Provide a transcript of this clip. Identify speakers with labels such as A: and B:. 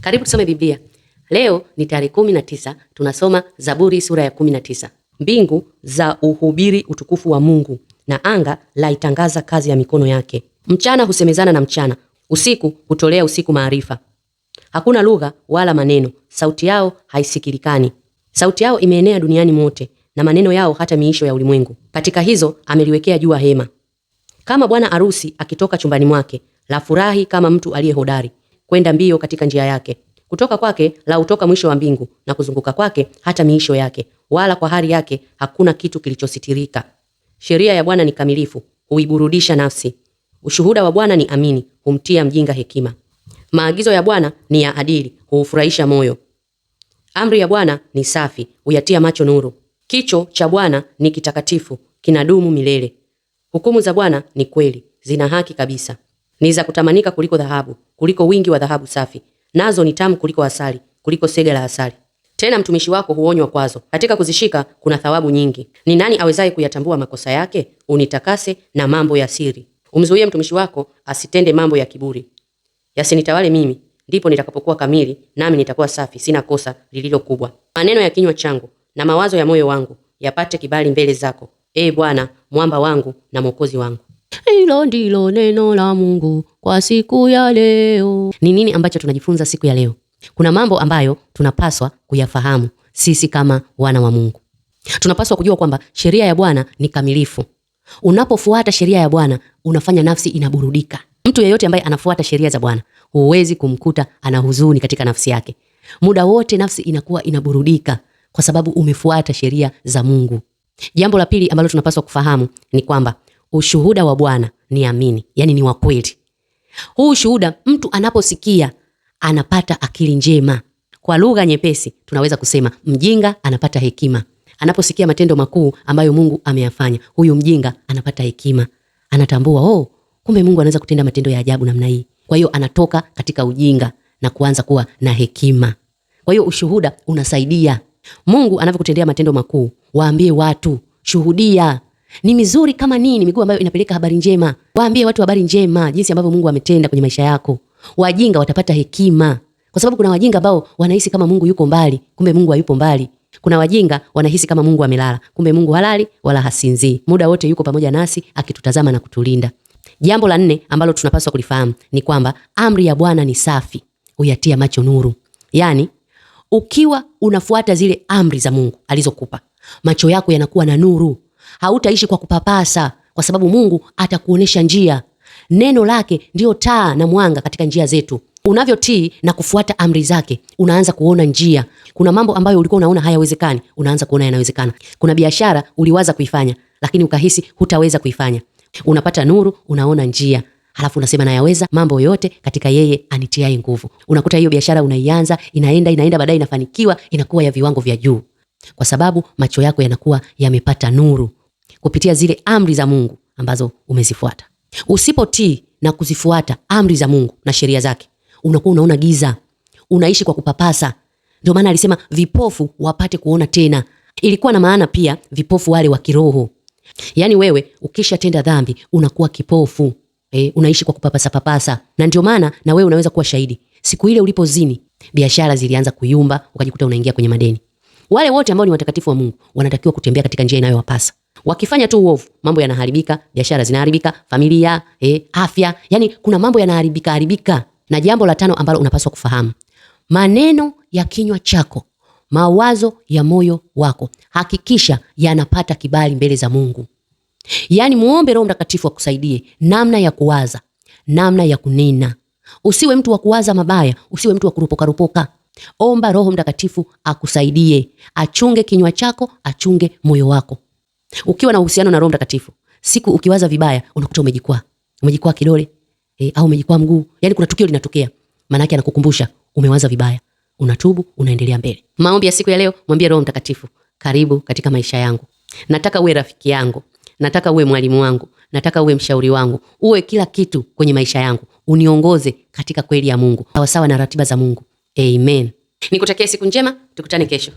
A: Karibu tusome Biblia. Leo ni tarehe 19, tunasoma Zaburi sura ya 19. Mbingu za uhubiri utukufu wa Mungu na anga la itangaza kazi ya mikono yake. Mchana husemezana na mchana, usiku hutolea usiku maarifa. Hakuna lugha wala maneno, sauti yao haisikilikani. Sauti yao imeenea duniani mote na maneno yao hata miisho ya ulimwengu. Katika hizo ameliwekea jua hema. Kama bwana arusi akitoka chumbani mwake, la furahi kama mtu aliye hodari, kwenda mbio katika njia yake. Kutoka kwake la utoka mwisho wa mbingu na kuzunguka kwake hata miisho yake, wala kwa hari yake hakuna kitu kilichositirika. Sheria ya Bwana ni kamilifu, huiburudisha nafsi. Ushuhuda wa Bwana ni amini, humtia mjinga hekima. Maagizo ya Bwana ni ya adili, huufurahisha moyo. Amri ya Bwana ni safi, huyatia macho nuru. Kicho cha Bwana ni kitakatifu, kinadumu milele. Hukumu za Bwana ni kweli, zina haki kabisa. Ni za kutamanika kuliko dhahabu, kuliko wingi wa dhahabu safi. Nazo ni tamu kuliko asali, kuliko sega la asali. Tena mtumishi wako huonywa kwazo, katika kuzishika kuna thawabu nyingi. Ni nani awezaye kuyatambua makosa yake? Unitakase na mambo ya siri. Umzuie mtumishi wako asitende mambo ya kiburi. Yasinitawale mimi, ndipo nitakapokuwa kamili, nami nitakuwa safi, sina kosa lililo kubwa. Maneno ya kinywa changu na mawazo ya moyo wangu yapate kibali mbele zako, Ee Bwana, mwamba wangu na mwokozi wangu. Hilo ndilo neno la Mungu kwa siku ya leo. Ni nini ambacho tunajifunza siku ya leo? Kuna mambo ambayo tunapaswa kuyafahamu sisi kama wana wa Mungu. Tunapaswa kujua kwamba sheria ya Bwana ni kamilifu. Unapofuata sheria ya Bwana, unafanya nafsi inaburudika. Mtu yeyote ambaye anafuata sheria za Bwana, huwezi kumkuta ana huzuni katika nafsi yake. Muda wote nafsi inakuwa inaburudika kwa sababu umefuata sheria za Mungu. Jambo la pili ambalo tunapaswa kufahamu ni kwamba ushuhuda wa Bwana ni amini, yani ni wa kweli. Huu ushuhuda mtu anaposikia anapata akili njema. Kwa lugha nyepesi tunaweza kusema mjinga anapata hekima. Anaposikia matendo makuu ambayo Mungu ameyafanya, huyu mjinga anapata hekima. Anatambua, kumbe Mungu anaweza kutenda matendo ya ajabu namna hii. Kwa hiyo anatoka katika ujinga na kuanza kuwa na hekima. Kwa hiyo ushuhuda unasaidia. Mungu anavyokutendea matendo makuu, waambie watu, shuhudia. Ni mizuri kama nini miguu ambayo inapeleka habari njema. Waambie watu habari njema, jinsi ambavyo Mungu ametenda kwenye maisha yako. Wajinga watapata hekima. Kwa sababu kuna wajinga ambao wanahisi kama Mungu yuko mbali, kumbe Mungu hayupo mbali. Kuna wajinga wanahisi kama Mungu amelala, kumbe Mungu halali wala hasinzii. Muda wote yuko pamoja nasi akitutazama na kutulinda. Jambo la 4 ambalo tunapaswa kulifahamu ni kwamba amri ya Bwana ni safi, huyatia macho nuru. Yaani, ukiwa unafuata zile amri za Mungu alizokupa, macho yako yanakuwa na nuru. Hautaishi kwa kupapasa, kwa sababu Mungu atakuonesha njia. Neno lake ndio taa na mwanga katika njia zetu. Unavyotii na kufuata amri zake, unaanza kuona njia. Kuna mambo ambayo ulikuwa unaona hayawezekani, unaanza kuona yanawezekana. Kuna biashara uliwaza kuifanya, lakini ukahisi hutaweza kuifanya. Unapata nuru, unaona njia. Halafu unasema nayaweza mambo yote katika yeye anitiaye nguvu. Unakuta hiyo biashara unaianza, inaenda baadaye inafanikiwa, inakuwa ya viwango vya juu. Kwa sababu macho yako yanakuwa yamepata nuru kupitia zile amri za Mungu ambazo umezifuata. Usipotii na kuzifuata amri za Mungu na sheria zake, unakuwa unaona giza, unaishi kwa kupapasa. Ndio maana alisema vipofu wapate kuona tena. Ilikuwa na maana pia vipofu wale wa kiroho. Yaani wewe ukishatenda dhambi unakuwa kipofu. Unaishi kwa kupapasa papasa. Na ndio maana na wewe unaweza kuwa shahidi. Siku ile ulipozini, biashara zilianza kuyumba, ukajikuta unaingia kwenye madeni. Wale wote ambao ni watakatifu wa Mungu wanatakiwa kutembea katika njia inayowapasa. Wakifanya tu uovu, mambo yanaharibika, biashara zinaharibika, familia, afya, yani kuna mambo yanaharibika. Na jambo la 5 ambalo unapaswa kufahamu, maneno ya kinywa chako, mawazo ya moyo wako, hakikisha yanapata kibali mbele za Mungu. Yani muombe Roho Mtakatifu akusaidie namna ya kuwaza, namna ya kunena. Usiwe mtu wa kuwaza mabaya, usiwe mtu wa kurupoka. Omba Roho Mtakatifu akusaidie, achunge kinywa chako, achunge moyo wako. Ukiwa na uhusiano na Roho Mtakatifu, siku ukiwaza vibaya unakuta umejikwaa kidole au umejikwaa mguu. Yani kuna tukio linatokea, maana yake anakukumbusha umewaza vibaya. Unatubu, unaendelea mbele. Maombi ya siku ya leo, mwambie Roho Mtakatifu, karibu katika maisha yangu. Nataka uwe rafiki yangu, nataka uwe mwalimu wangu, nataka uwe mshauri wangu, uwe kila kitu kwenye maisha yangu. Uniongoze katika kweli ya Mungu, sawa sawa na ratiba za Mungu. Amen. Nikutakia siku njema, tukutane kesho.